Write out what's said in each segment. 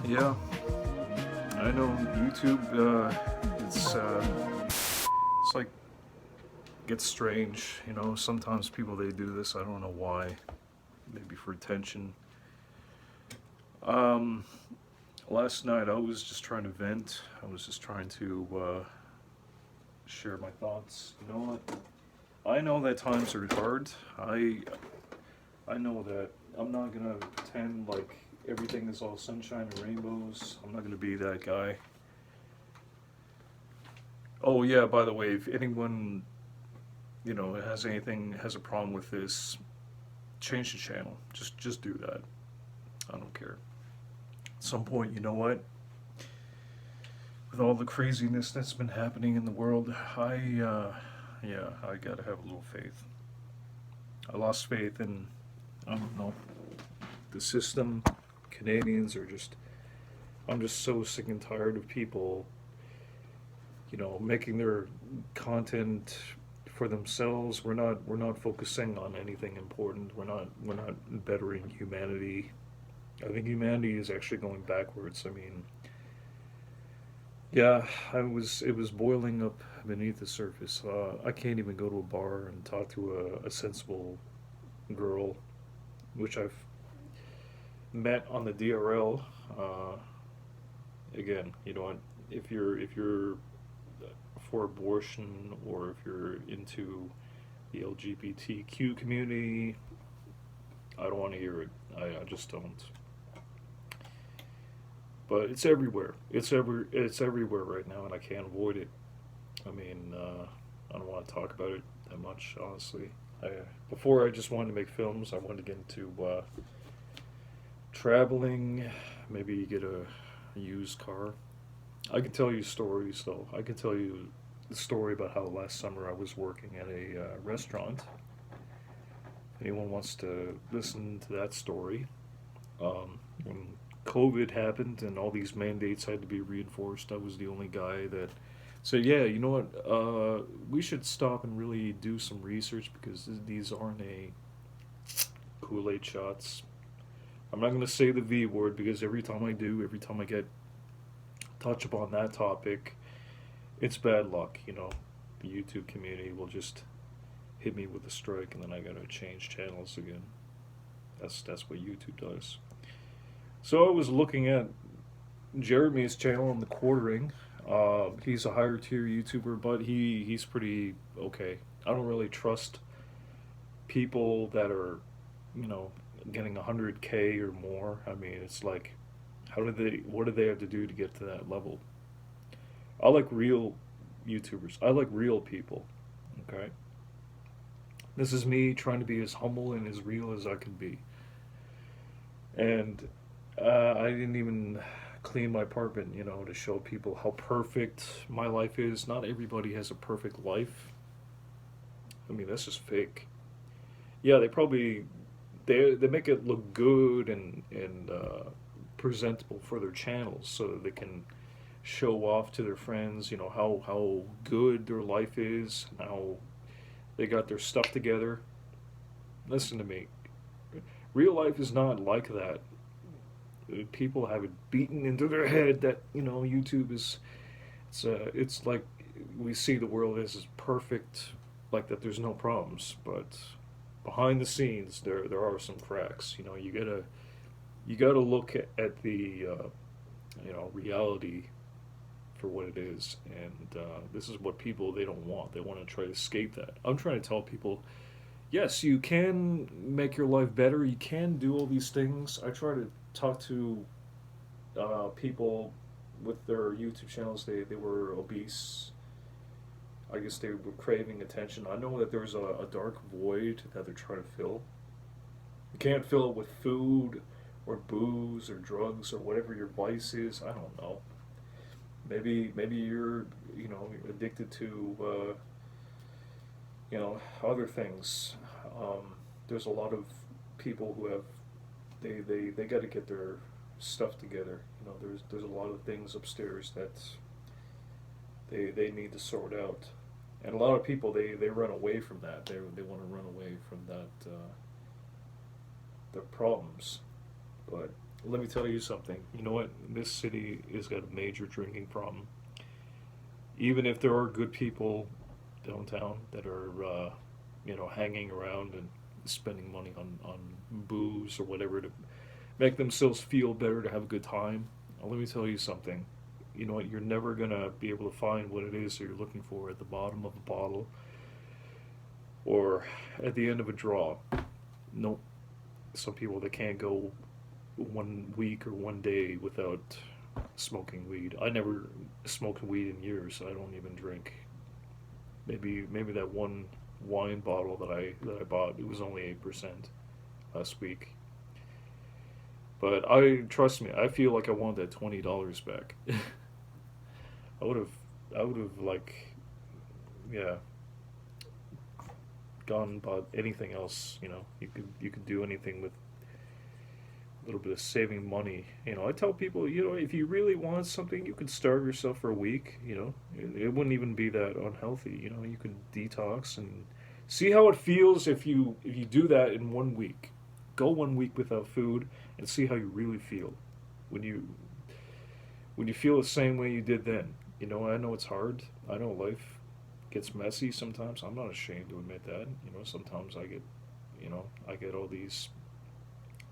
Yeah, I know YouTube. It's like gets strange. Sometimes people they do this. I don't know why. Maybe for attention. Um, Last night I was just trying to vent. I was just trying to share my thoughts. You know what? I know that times are hard. I know that I'm not gonna pretend like everything is all sunshine and rainbows. I'm not gonna be that guy. Oh yeah, by the way, if anyone has a problem with this, change the channel. Just do that. I don't care. At some point, you know what? With all the craziness that's been happening in the world, I gotta have a little faith. I lost faith in, I don't know, the system. Canadians are just, I'm just so sick and tired of people, making their content for themselves. We're not focusing on anything important. We're not bettering humanity. I think humanity is actually going backwards. I mean, yeah, it was boiling up beneath the surface. I can't even go to a bar and talk to a sensible girl, which I've met on the DRL. Uh, Again, if you're for abortion or if you're into the LGBTQ community, I don't want to hear it. I just don't. But it's everywhere. It's everywhere right now, and I can't avoid it. I mean, I don't want to talk about it that much, honestly. I, Before I just wanted to make films. I wanted to get into traveling, maybe get a used car. I can tell you stories, though. I can tell you the story about how last summer I was working at a restaurant. If anyone wants to listen to that story, when COVID happened and all these mandates had to be reinforced, I was the only guy that said, "Yeah, you know what? We should stop and really do some research because these aren't a Kool-Aid shots." I'm not going to say the V word because every time I do, every time I get touch upon that topic, it's bad luck. The YouTube community will just hit me with a strike, and then I gotta change channels again. That's what YouTube does. So I was looking at Jeremy's channel on the quartering. He's a higher tier YouTuber, but he's pretty okay. I don't really trust people that are, you know, getting 100K or more. I mean, it's like, what do they have to do to get to that level? I like real YouTubers. I like real people. Okay, this is me trying to be as humble and as real as I can be. And I didn't even clean my apartment, to show people how perfect my life is. Not everybody has a perfect life. I mean, that's just fake. Yeah, they make it look good and presentable for their channels so that they can show off to their friends, how good their life is, and how they got their stuff together. Listen to me. Real life is not like that. People have it beaten into their head that YouTube is it's like we see the world as perfect, like that there's no problems, but behind the scenes there are some cracks. You gotta look at the reality for what it is, and this is what people they don't want. They want to try to escape that. I'm trying to tell people, yes, you can make your life better. You can do all these things. I try to talk to people with their YouTube channels. They were obese. I guess they were craving attention. I know that there's a dark void that they're trying to fill. You can't fill it with food or booze or drugs or whatever your vice is. I don't know. Maybe you're addicted to other things. There's a lot of people who have they got to get their stuff together. There's a lot of things upstairs that they need to sort out, and a lot of people they run away from that. They want to run away from that their problems, but Let me tell you something. You know what? This city has got a major drinking problem. Even if there are good people downtown that are, hanging around and spending money on booze or whatever to make themselves feel better to have a good time. Let me tell you something. You know what? You're never gonna be able to find what it is that you're looking for at the bottom of a bottle or at the end of a draw. No, some people that can't go 1 week or 1 day without smoking weed. I never smoked weed in years. So I don't even drink. Maybe that one wine bottle that I bought, it was only 8% last week. But I trust me, I feel like I want that $20 back. I would have I would have like yeah gone and bought anything else. You could do anything with a little bit of saving money. I tell people, if you really want something, you could starve yourself for a week. It wouldn't even be that unhealthy. You could detox and see how it feels if you do that in 1 week. Go 1 week without food and see how you really feel when you feel the same way you did then. I know it's hard. I know life gets messy sometimes. I'm not ashamed to admit that. Sometimes I get all these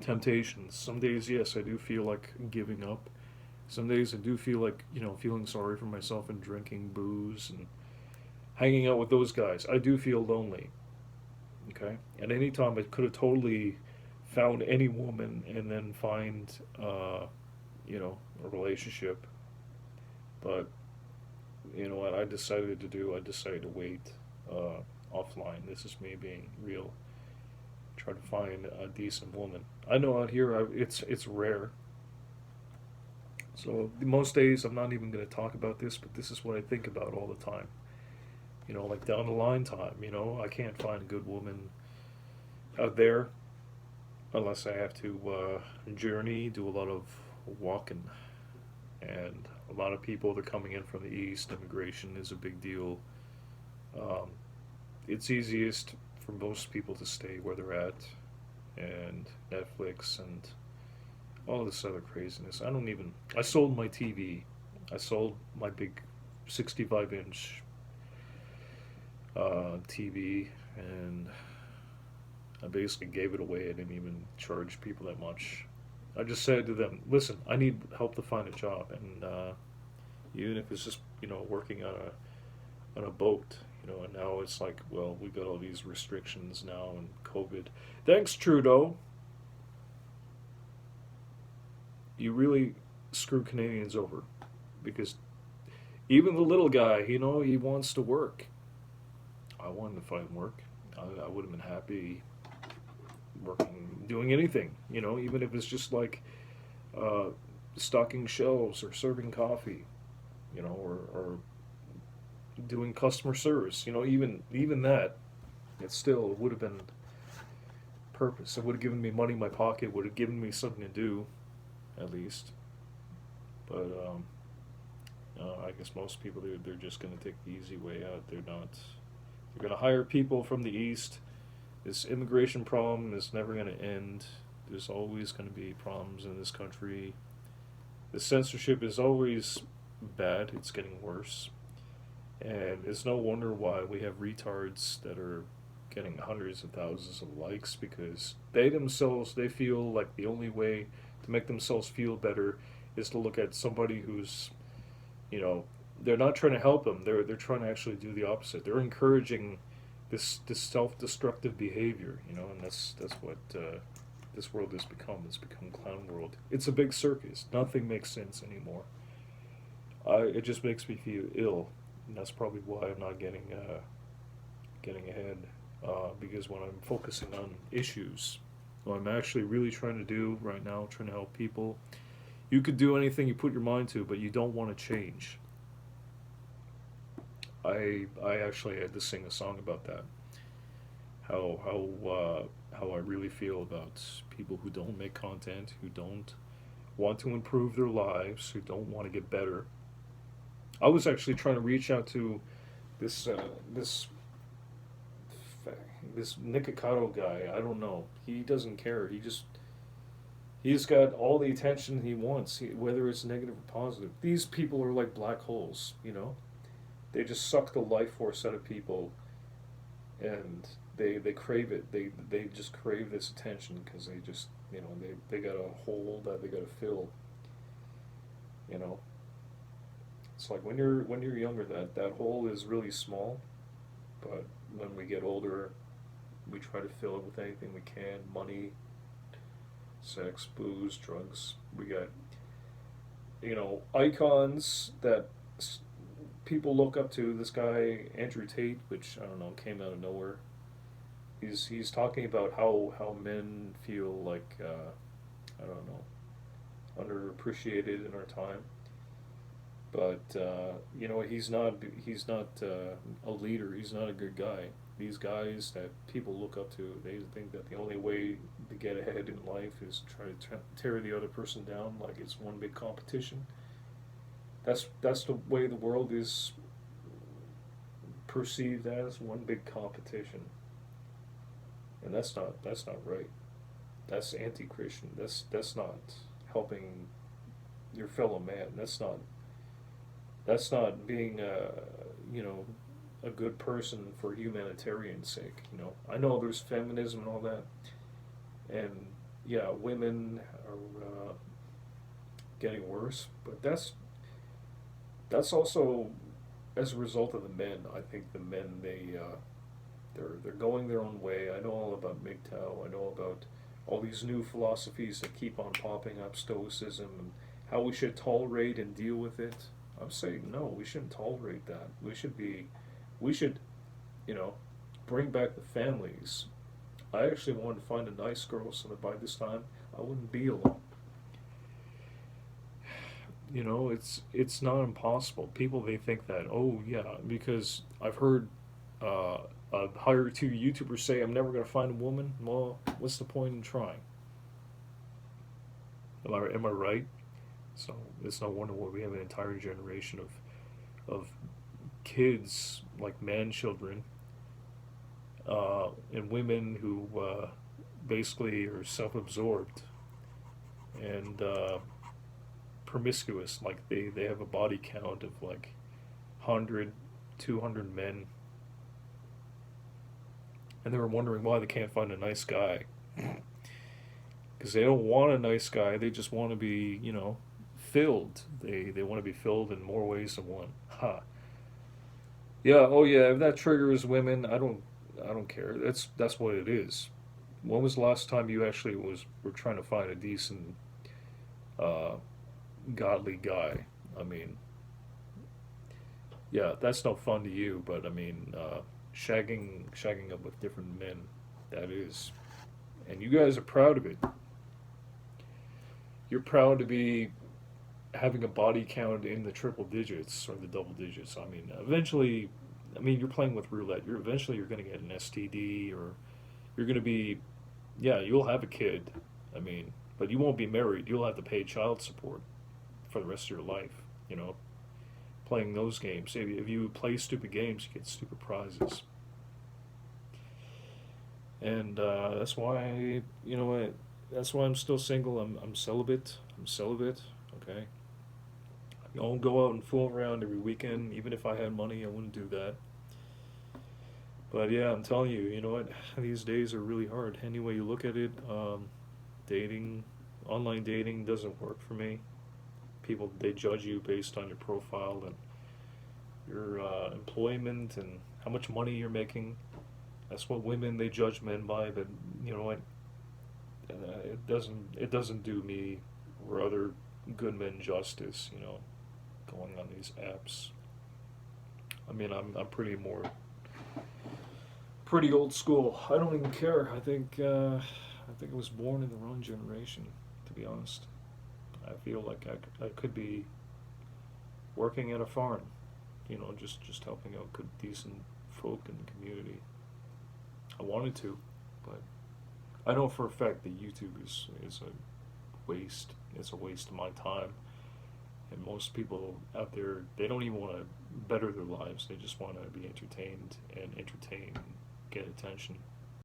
temptations. Some days, yes, I do feel like giving up. Some days I do feel like, feeling sorry for myself and drinking booze and hanging out with those guys. I do feel lonely. Okay? At any time, I could have totally found any woman and then find, a relationship. But, what I decided to do? I decided to wait offline. This is me being real. Try to find a decent woman. I know out here it's rare. So most days I'm not even going to talk about this, but this is what I think about all the time. Like down the line time. I can't find a good woman out there unless I have to journey, do a lot of walking, and a lot of people that are coming in from the east. Immigration is a big deal. Um, it's easiest for most people to stay where they're at, and Netflix and all this other craziness. I sold my TV. I sold my big 65-inch TV, and I basically gave it away. I didn't even charge people that much. I just said to them, "Listen, I need help to find a job, and even if it's just working on a boat, and now it's like, well, we got all these restrictions now and COVID. Thanks, Trudeau. You really screw Canadians over because even the little guy, he wants to work. I wanted to find work. I would have been happy working, doing anything, even if it's just like uh, stocking shelves or serving coffee, or doing customer service. Even that, it still would have been purpose. It would have given me money in my pocket. Would have given me something to do, at least. But I guess most people they're just going to take the easy way out. They're not. They're going to hire people from the east. This immigration problem is never going to end. There's always going to be problems in this country. The censorship is always bad. It's getting worse. And it's no wonder why we have retards that are getting hundreds of thousands of likes because they feel like the only way to make themselves feel better is to look at somebody who's, you know, they're not trying to help them. They're trying to actually do the opposite. They're encouraging this self-destructive behavior, and that's what this world has become. It's become clown world. It's a big circus. Nothing makes sense anymore. It just makes me feel ill, and that's probably why I'm not getting ahead. Because when I'm focusing on issues, what I'm actually really trying to do right now, trying to help people, you could do anything you put your mind to, but you don't want to change. I actually had to sing a song about that. How I really feel about people who don't make content, who don't want to improve their lives, who don't want to get better. I was actually trying to reach out to this this Nikocado guy. I don't know. He doesn't care. He's got all the attention he wants, whether it's negative or positive. These people are like black holes, you know? They just suck the life force out of people, and they crave it. They just crave this attention because they just, they got a hole that they got to fill, you know? It's like when you're younger, that hole is really small, but when we get older, we try to fill it with anything we can: money, sex, booze, drugs. We got, icons that people look up to. This guy Andrew Tate, which I don't know, came out of nowhere. He's talking about how men feel like I don't know, underappreciated in our time. But he's not a leader. He's not a good guy. These guys that people look up to, they think that the only way to get ahead in life is try to tear the other person down, like it's one big competition. That's the way the world is perceived as, one big competition, and that's not right. That's anti-Christian. That's not helping your fellow man. That's not being a good person for humanitarian's sake. I know there's feminism and all that, and yeah, women are getting worse, but that's also as a result of the men. I think the men, they're going their own way. I know all about MGTOW. I know about all these new philosophies that keep on popping up, Stoicism, and how we should tolerate and deal with it. I'm saying no, we shouldn't tolerate that. We should, you know, bring back the families. I actually wanted to find a nice girl so that by this time I wouldn't be alone. It's not impossible. People, they think that, oh yeah, because I've heard I've hired two YouTubers say I'm never going to find a woman. Well, what's the point in trying? Am I right? So it's no wonder why we have an entire generation of kids, like man children, and women who basically are self-absorbed and promiscuous. Like they have a body count of like 100, 200 men, and they were wondering why they can't find a nice guy. Because they don't want a nice guy, they just want to be, filled. They want to be filled in more ways than one. Ha. Yeah, oh yeah, if that triggers women, I don't care. That's what it is. When was the last time you actually were trying to find a decent uh, godly guy? I mean, yeah, that's no fun to you, but I mean, shagging up with different men, that is. And you guys are proud of it. You're proud to be having a body count in the triple digits or the double digits. I mean, eventually, you're playing with roulette. You're going to get an STD, or you're going to be, yeah, you'll have a kid. I mean, but you won't be married. You'll have to pay child support for the rest of your life. Playing those games. If you play stupid games, you get stupid prizes. And that's why, that's why I'm still single. I'm celibate. I'm celibate. Okay. I don't go out and fool around every weekend. Even if I had money, I wouldn't do that. But yeah, I'm telling you, you know what? These days are really hard. Any way you look at it, dating, online dating doesn't work for me. People, they judge you based on your profile and your employment and how much money you're making. That's what women, they judge men by. But you know what? It doesn't do me or other good men justice. Going on these apps. I'm pretty old school. I don't even care. I think I was born in the wrong generation, to be honest. I feel like I could be working at a farm, just helping out good, decent folk in the community. I wanted to, but I know for a fact that YouTube is a waste. It's a waste of my time. And most people out there, they don't even want to better their lives. They just want to be entertained and entertain, get attention.